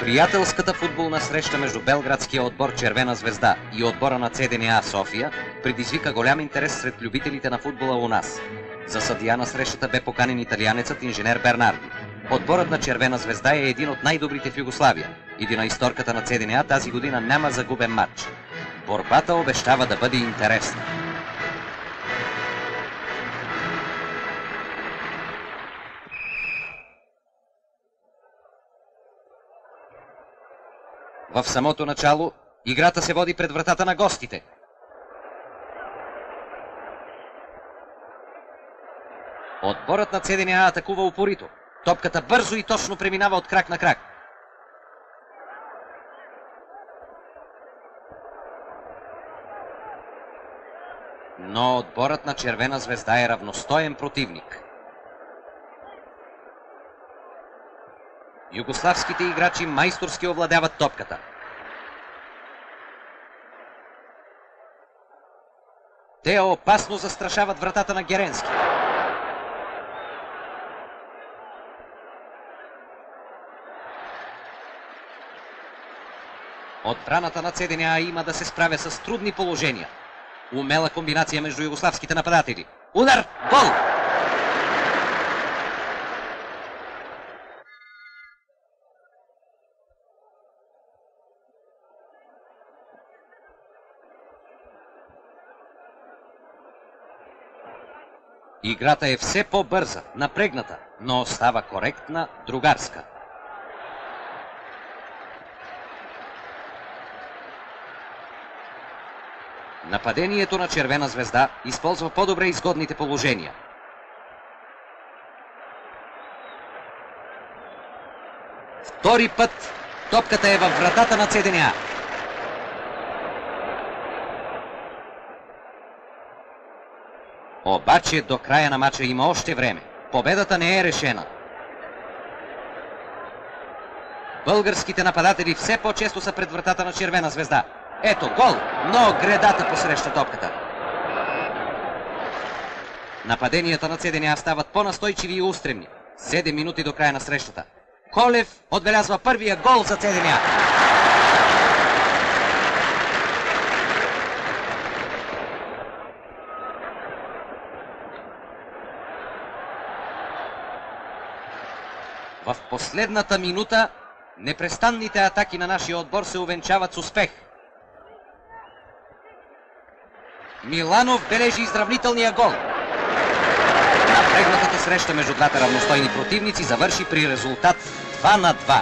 Приятелската футболна среща между белградския отбор Червена звезда и отбора на ЦДНА София предизвика голям интерес сред любителите на футбола у нас. За съдия на срещата бе поканен италианецът инженер Бернарди. Отборът на Червена звезда е един от най-добрите в Югославия и на историката на ЦДНА тази година няма загубен матч. Борбата обещава да бъде интересна. В самото начало играта се води пред вратата на гостите. Отборът на ЦДНА атакува упорито. Топката бързо и точно преминава от крак на крак. Но отборът на Червена звезда е равностоен противник. Югославските играчи майсторски овладяват топката. Те опасно застрашават вратата на Геренски. Отбраната на ЦДНА има да се справя с трудни положения. Умела комбинация между югославските нападатели. Удар! Гол! Играта е все по-бърза, напрегната, но остава коректна, другарска. Нападението на Червена звезда използва по-добре изгодните положения. Втори път топката е във вратата на ЦДНА. Обаче до края на мача има още време. Победата не е решена. Българските нападатели все по-често са пред вратата на Червена звезда. Ето гол, но гредата посреща топката. Нападенията на ЦДНА стават по-настойчиви и устремни. 7 минути до края на срещата. Колев отбелязва първия гол за ЦДНА. В последната минута непрестанните атаки на нашия отбор се увенчават с успех. Миланов бележи изравнителния гол. Напрегнатата среща между двата равностойни противници завърши при резултат 2-2.